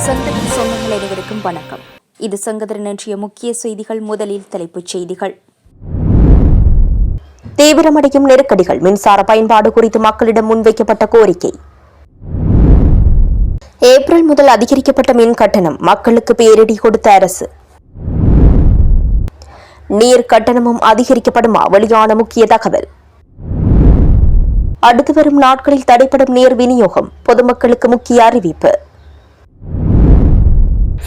சங்கத்தின் சொந்தங்கள் அனைவருக்கும் வணக்கம். இது சங்கத்தின் இன்றைய முக்கிய செய்திகள். முதலில் தலைப்புச் செய்திகள். தீவிரமடையும் நெருக்கடிகள், மின்சார பயன்பாடு குறித்து மக்களிடம் முன்வைக்கப்பட்ட கோரிக்கை. ஏப்ரல் முதல் அதிகரிக்கப்பட்ட மின் கட்டணம், மக்களுக்கு பேரிடி கொடுத்த அரசு. நீர் கட்டணமும் அதிகரிக்கப்படுமா, வெளியான முக்கிய தகவல். அடுத்து வரும் நாட்களில் தடைப்படும் நீர் விநியோகம், பொதுமக்களுக்கு முக்கிய அறிவிப்பு.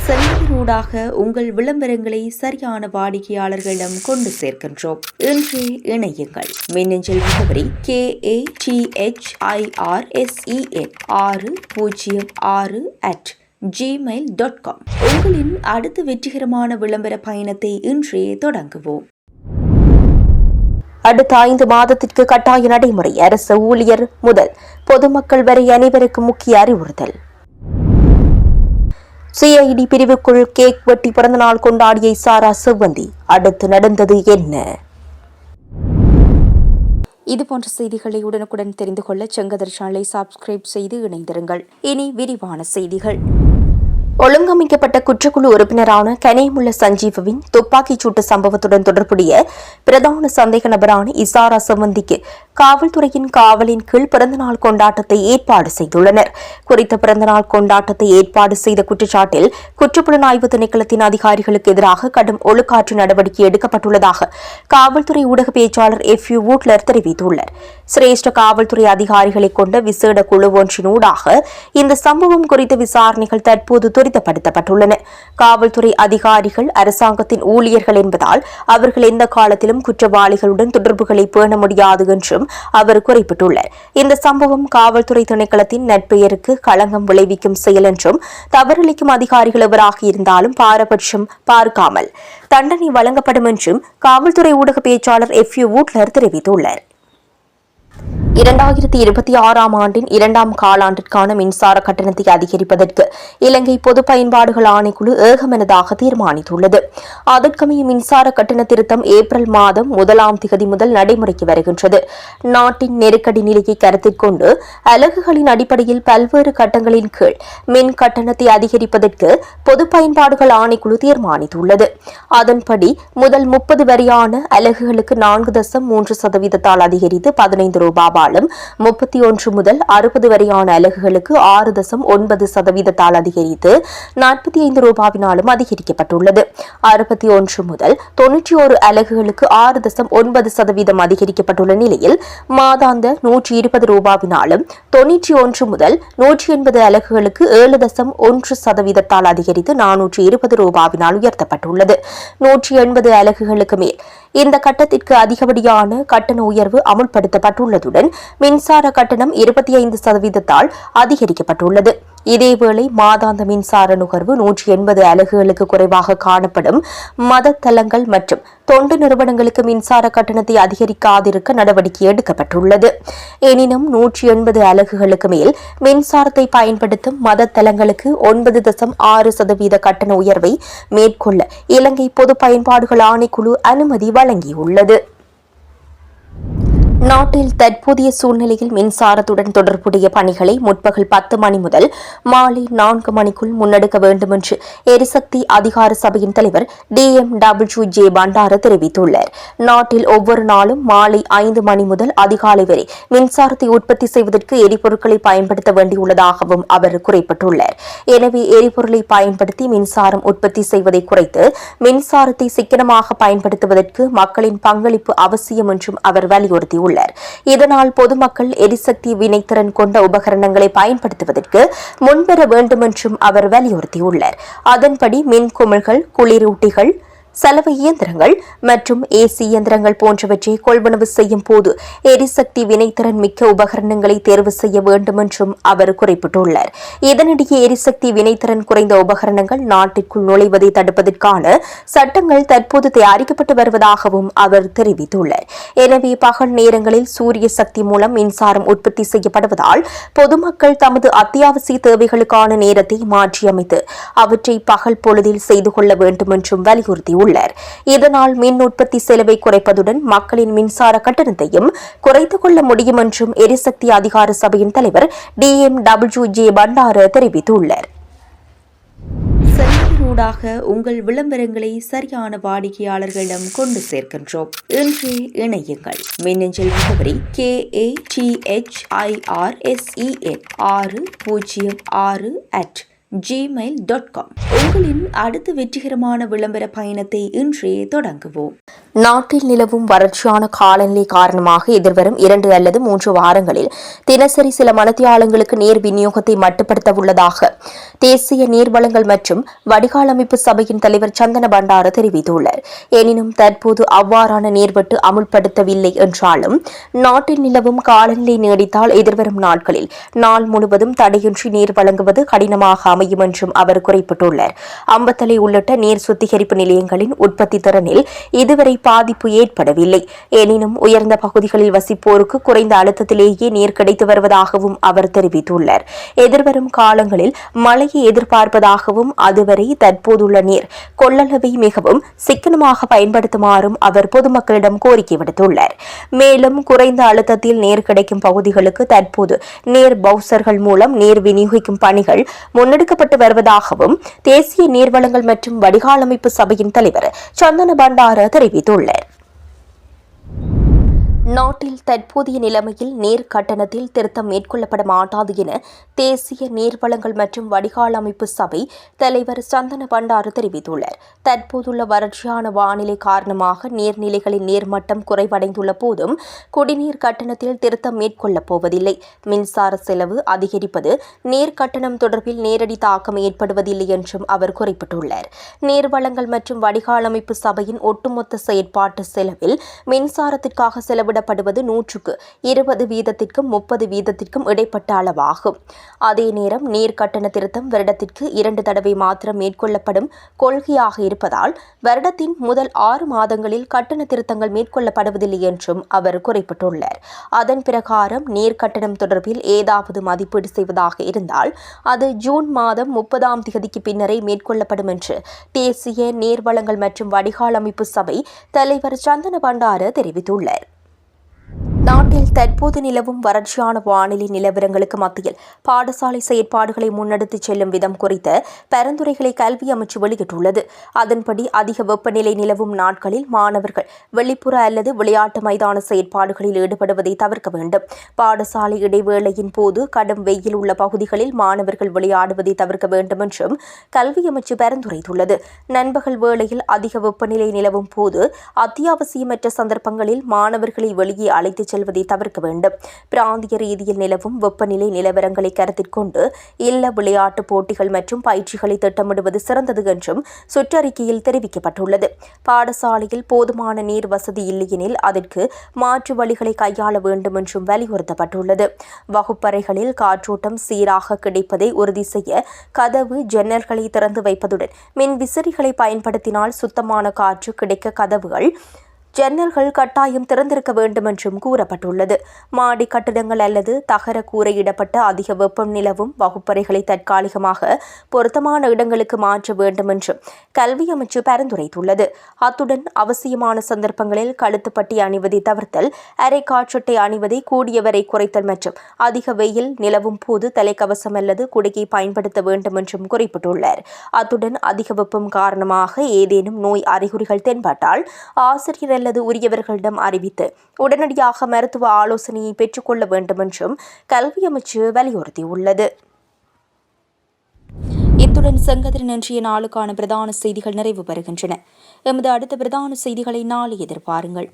செல்வரூடாக உங்கள் விளம்பரங்களை சரியான வாடிக்கையாளர்களிடம் கொண்டு சேர்க்கின்றோம். இன்று இணையுங்கள். மின்னஞ்சல் முகவரி KATHIR606@gmail.com. உங்களின் அடுத்த வெற்றிகரமான விளம்பர பயணத்தை இன்றே தொடங்குவோம். அடுத்த 5 மாதத்திற்கு கட்டாய நடைமுறை, அரசு ஊழியர் முதல் பொதுமக்கள் வரை அனைவருக்கும் முக்கிய அறிவுறுத்தல். CID பிரிவுக்குள் கேக் வெட்டி பிறந்தநாள் கொண்டாடிய இசாரா செவ்வந்தி. அடுத்து நடந்தது என்ன? இதுபோன்ற செய்திகளை உடனுக்குடன் தெரிந்து கொள்ள செங்கதிர் சேனலை சப்ஸ்கிரைப் செய்து இணைந்திருங்கள். இனி விரிவான செய்திகள். ஒழுங்கமைக்கப்பட்ட குற்றக்குழு உறுப்பினரான கனேமுள்ள சஞ்சீவவின் துப்பாக்கிச் சூட்டு சம்பவத்துடன் தொடர்புடைய பிரதான சந்தேக நபரான இசாரா செவ்வந்திக்கு காவல்துறையின் காவலின் கீழ் பிறந்தநாள் கொண்டாட்டத்தை ஏற்பாடு செய்துள்ளனர். குறித்த பிறந்தநாள் கொண்டாட்டத்தை ஏற்பாடு செய்த குற்றச்சாட்டில் குற்றப்புலனாய்வு திணைக்களத்தின் அதிகாரிகளுக்கு எதிராக கடும் ஒழுக்காற்று நடவடிக்கை எடுக்கப்பட்டுள்ளதாக காவல்துறை ஊடக பேச்சாளர் FU வூட்லர் தெரிவித்துள்ளார். சிரேஷ்ட காவல்துறை அதிகாரிகளை கொண்ட விசேட குழு ஒன்றினூடாக இந்த சம்பவம் குறித்த விசாரணைகள் தற்போது துரிதப்படுத்தப்பட்டுள்ளன. காவல்துறை அதிகாரிகள் அரசாங்கத்தின் ஊழியர்கள் என்பதால் அவர்கள் எந்த காலத்திலும் குற்றவாளிகளுடன் தொடர்புகளை பேண முடியாது என்றும் அவர் குறிப்பிட்டுள்ளார். இந்த சம்பவம் காவல்துறை திணைக்களத்தின் நற்பெயருக்கு களங்கம் விளைவிக்கும் செயல் என்றும் தவறளிக்கும் அதிகாரிகள் எவராக இருந்தாலும் பாரபட்சம் பார்க்காமல் தண்டனை வழங்கப்படும் என்றும் காவல்துறை ஊடக பேச்சாளர் FU வூட்லர் தெரிவித்துள்ளார். 2026ஆம் ஆண்டின் 2ஆம் காலாண்டிற்கான மின்சார கட்டணத்தை அதிகரிப்பதற்கு இலங்கை பொது பயன்பாடுகள் ஆணைக்குழு ஏகமனதாக தீர்மானித்துள்ளது. அதற்கமைய மின்சார கட்டண திருத்தம் ஏப்ரல் மாதம் 1ஆம் திகதி முதல் நடைமுறைக்கு வருகின்றது. நாட்டின் நெருக்கடி நிலையை கருத்தில் கொண்டு அலகுகளின் அடிப்படையில் பல்வேறு கட்டங்களின் கீழ் மின் கட்டணத்தை அதிகரிப்பதற்கு பொது பயன்பாடுகள் ஆணைக்குழு தீர்மானித்துள்ளது. அதன்படி முதல் 30 வரையான அலகுகளுக்கு 4.3% அதிகரித்து 15 ரூபாவாலும், 31 முதல் 60 வரையான அலகுகளுக்கு 6.9% அதிகரித்து 45 ரூபாவினாலும் அதிகரிக்கப்பட்டுள்ளது. 61 முதல் 91 அலகுகளுக்கு 6.9% அதிகரிக்கப்பட்டுள்ள நிலையில் மாதாந்த 120 ரூபாவினாலும், 91 முதல் 180 அலகுகளுக்கு 7.1% அதிகரித்து 420 ரூபாவினால் உயர்த்தப்பட்டுள்ளது. 180 அலகுகளுக்கு மேல் இந்த கட்டத்திற்கு அதிகப்படியான கட்டண உயர்வு அமுல்படுத்தப்பட்டுள்ளதுடன் மின்சார கட்டணம் 25% அதிகரிக்கப்பட்டுள்ளது. இதேவேளை மாதாந்த மின்சார நுகர்வு 180 அலகுகளுக்கு குறைவாக காணப்படும் மத தலங்கள் மற்றும் தொண்டு நிறுவனங்களுக்கு மின்சார கட்டணத்தை அதிகரிக்காதிருக்க நடவடிக்கை எடுக்கப்பட்டுள்ளது. எனினும் 180 அலகுகளுக்கு மேல் மின்சாரத்தை பயன்படுத்தும் மத தலங்களுக்கு 9.6% கட்டண உயர்வை மேற்கொள்ள இலங்கை பொது பயன்பாடுகள் ஆணைக்குழு அனுமதி வழங்கியுள்ளது. நாட்டில் தற்போதைய சூழ்நிலையில் மின்சாரத்துடன் தொடர்புடைய பணிகளை முற்பகல் 10 மணி முதல் மாலை 4 மணிக்குள் முன்னெடுக்க வேண்டும் என்று எரிசக்தி அதிகார சபையின் தலைவர் DMWJ பண்டார தெரிவித்துள்ளார். நாட்டில் ஒவ்வொரு நாளும் மாலை 5 மணி முதல் அதிகாலை வரை மின்சாரத்தை உற்பத்தி செய்வதற்கு எரிபொருட்களை பயன்படுத்த வேண்டியுள்ளதாகவும் அவர் குறிப்பிட்டுள்ளார். எனவே எரிபொருளை பயன்படுத்தி மின்சாரம் உற்பத்தி செய்வதை குறைத்து மின்சாரத்தை சிக்கனமாக பயன்படுத்துவதற்கு மக்களின் பங்களிப்பு அவசியம் என்றும் அவர் வலியுறுத்தியுள்ளார். இதனால் பொதுமக்கள் எரிசக்தி வினைத்திறன் கொண்ட உபகரணங்களை பயன்படுத்துவதற்கு முன்வர வேண்டும் என்றும் அவர் வலியுறுத்தியுள்ளார். அதன்படி மின் குமிழ்கள், குளிரூட்டிகள், சலவை இயந்திரங்கள் மற்றும் AC இயந்திரங்கள் போன்றவற்றை கொள்வனவு செய்யும் போது எரிசக்தி வினைத்திறன் மிக்க உபகரணங்களை தேர்வு செய்ய வேண்டும் என்றும் அவர் குறிப்பிட்டுள்ளார். இதனிடையே எரிசக்தி வினைத்திறன் குறைந்த உபகரணங்கள் நாட்டிற்குள் நுழைவதை தடுப்பதற்கான சட்டங்கள் தற்போது தயாரிக்கப்பட்டு வருவதாகவும் அவர் தெரிவித்துள்ளார். எனவே பகல் நேரங்களில் சூரிய சக்தி மூலம் மின்சாரம் உற்பத்தி செய்யப்படுவதால் பொதுமக்கள் தமது அத்தியாவசிய தேவைகளுக்கான நேரத்தை மாற்றியமைத்து அவற்றை பகல் பொழுதில் செய்து கொள்ள வேண்டும் என்றும் வலியுறுத்தியுள்ளார். இதனால் மின் உற்பத்தி செலவை குறைப்பதுடன் மக்களின் மின்சார கட்டணத்தையும் குறைத்துக் கொள்ள முடியும் என்றும் எரிசக்தி அதிகார சபையின் தலைவர் DMWJ பண்டார தெரிவித்துள்ளார். இதனூடாக உங்கள் விளம்பரங்களை சரியான வாடிக்கையாளர்களிடம் கொண்டு சேர்க்கின்றோம். இன்றே இணையுங்கள். மின்னஞ்சல் முகவரி KATHIRSEN606@gmail.com. உங்களின் அடுத்த வெற்றிகரமான விளம்பர பயணத்தை இன்றே தொடங்குவோம். நாட்டில் நிலவும் வறட்சியான காலநிலை காரணமாக எதிர்வரும் 2 அல்லது 3 வாரங்களில் தினசரி சில மணித்தியாலங்களுக்கு நீர் விநியோகத்தை மட்டுப்படுத்த உள்ளதாக தேசிய நீர்வளங்கள் மற்றும் வடிகால் அமைப்பு சபையின் தலைவர் சந்தன பண்டார தெரிவித்துள்ளார். எனினும் தற்போது அவ்வாறான நீர்வெட்டு அமுல்படுத்தவில்லை என்றாலும் நாட்டில் நிலவும் காலநிலை நீடித்தால் எதிர்வரும் நாட்களில் நாள் முழுவதும் தடையின்றி நீர் வழங்குவது கடினமாக அமையும் என்றும் அவர் குறிப்பிட்டுள்ளார். அம்பத்தலை உள்ளிட்ட நீர் சுத்திகரிப்பு நிலையங்களின் உற்பத்தி திறனில் இதுவரை பாதிப்பு ஏற்படவில்லை. எனினும் உயர்ந்த பகுதிகளில் வசிப்போருக்கு குறைந்த அழுத்தத்திலேயே நீர் கிடைத்து வருவதாகவும் அவர் தெரிவித்துள்ளார். எதிர்வரும் காலங்களில் மழையை எதிர்பார்ப்பதாகவும் அதுவரை தற்போதுள்ள நீர் கொள்ளளவை மிகவும் சிக்கனமாக பயன்படுத்துமாறும் அவர் பொதுமக்களிடம் கோரிக்கை விடுத்துள்ளார். மேலும் குறைந்த அழுத்தத்தில் நீர் கிடைக்கும் பகுதிகளுக்கு தற்போது நீர் பவுசர்கள் மூலம் நீர் விநியோகிக்கும் பணிகள் முன்னெடுக்கப்பட்டு வருவதாகவும் தேசிய நீர்வளங்கள் மற்றும் வடிகால் அமைப்பு சபையின் தலைவர் சந்தன பண்டார தெரிவித்துள்ளார். நாட்டில் தற்போதைய நிலைமையில் நீர் கட்டணத்தில் திருத்தம் மேற்கொள்ளப்பட மாட்டாது என தேசிய நீர்வளங்கள் மற்றும் வடிகால் அமைப்பு சபை தலைவர் சந்தன பண்டார தெரிவித்துள்ளார். தற்போதுள்ள வறட்சியான வானிலை காரணமாக நீர்நிலைகளின் நீர்மட்டம் குறைவடைந்துள்ள போதும் குடிநீர் கட்டணத்தில் திருத்தம் மேற்கொள்ளப் போவதில்லை. மின்சார செலவு அதிகரிப்பது நீர் கட்டணம் தொடர்பில் நேரடி தாக்கம் ஏற்படுவதில்லை என்றும் அவர் குறிப்பிட்டுள்ளார். நீர்வளங்கள் மற்றும் வடிகால் அமைப்பு சபையின் ஒட்டுமொத்த செயற்பாட்டு செலவில் மின்சாரத்திற்காக செலவிடப்படுவது 100% 30% இடைப்பட்ட அளவாகும். அதே நேரம் நீர் கட்டண திருத்தம் வருடத்திற்கு 2 தடவை மாத்திரம் மேற்கொள்ளப்படும் கொள்கையாக இருப்பதால் வருடத்தின் முதல் 6 மாதங்களில் கட்டண திருத்தங்கள் மேற்கொள்ளப்படுவதில்லை என்றும் அவர் குறிப்பிட்டுள்ளார். அதன் பிரகாரம் நீர் கட்டணம் தொடர்பில் ஏதாவது மதிப்பீடு செய்வதாக இருந்தால் அது ஜூன் மாதம் 30ஆம் தேதிக்கு பின்னரே மேற்கொள்ளப்படும் என்று தேசிய நீர்வளங்கள் மற்றும் வடிகால் அமைப்பு சபை தலைவர் சந்தன பண்டார தெரிவித்துள்ளார். நாட்டில் தற்போது நிலவும் வறட்சியான வானிலை நிலவரங்களுக்கு மத்தியில் பாடசாலை செயற்பாடுகளை முன்னெடுத்துச் செல்லும் விதம் குறித்த பரிந்துரைகளை கல்வி அமைச்சு வெளியிட்டுள்ளது. அதன்படி அதிக வெப்பநிலை நிலவும் நாட்களில் மாணவர்கள் வெளிப்புற அல்லது விளையாட்டு மைதான செயற்பாடுகளில் ஈடுபடுவதை தவிர்க்க வேண்டும். பாடசாலை இடைவேளையின் போது கடும் வெயில் உள்ள பகுதிகளில் மாணவர்கள் விளையாடுவதை தவிர்க்க வேண்டும் என்றும் கல்வி அமைச்சு பரிந்துரைத்துள்ளது. நண்பகல் வேளையில் அதிக வெப்பநிலை நிலவும் போது அத்தியாவசியமற்ற சந்தர்ப்பங்களில் மாணவர்களை வெளியே அழைத்துச் செல்வதை தவிர்க்க வேண்டும். பிராந்திய ரீதியில் நிலவும் வெப்பநிலை நிலவரங்களை கருத்தில் கொண்டு இல்ல விளையாட்டுப் போட்டிகள் மற்றும் பயிற்சிகளை திட்டமிடுவது சிறந்தது என்றும் சுற்றறிக்கையில் தெரிவிக்கப்பட்டுள்ளது. பாடசாலையில் போதுமான நீர் வசதி இல்லையெனில் அதற்கு மாற்று வழிகளை கையாள வேண்டும் என்றும் வலியுறுத்தப்பட்டுள்ளது. வகுப்பறைகளில் காற்றோட்டம் சீராக கிடைப்பதை உறுதி செய்ய கதவு ஜன்னல்களை திறந்து வைப்பதுடன் மின் விசிறிகளை பயன்படுத்தினால் சுத்தமான காற்று கிடைக்க கதவுகள் ஜன்னல்கள் கட்டாயம் திறந்திருக்க வேண்டும் என்றும் கூறப்பட்டுள்ளது. மாடி கட்டிடங்கள் அல்லது தகர கூரையிடப்பட்ட அதிக வெப்பம் நிலவும் வகுப்பறைகளை தற்காலிகமாக பொருத்தமான இடங்களுக்கு மாற்ற வேண்டும் என்றும் கல்வி அமைச்சு பரிந்துரைத்துள்ளது. அத்துடன் அவசியமான சந்தர்ப்பங்களில் கழுத்துப்பட்டி அணிவதை தவிர்த்தல், அரை காற்றட்டை அணிவதை கூடியவரை குறைத்தல் மற்றும் அதிக வெயில் நிலவும் போது தலைக்கவசம் அல்லது குடையை பயன்படுத்த வேண்டும் என்றும் குறிப்பிட்டுள்ளார். அத்துடன் அதிக வெப்பம் காரணமாக ஏதேனும் நோய் அறிகுறிகள் தென்பட்டால் ஆசிரியர் அல்லது உரியவர்களிடம் அறிவித்து உடனடியாக மருத்துவ ஆலோசனையை பெற்றுக்கொள்ள வேண்டும் என்றும் கல்வி அமைச்சு வலியுறுத்தியுள்ளது. இத்துடன் செங்கதிரின் இன்றைய நாளுக்கான பிரதான செய்திகள் நிறைவு பெறுகின்றன. எமது அடுத்த பிரதான செய்திகளை நாளை எதிர்பாருங்கள்.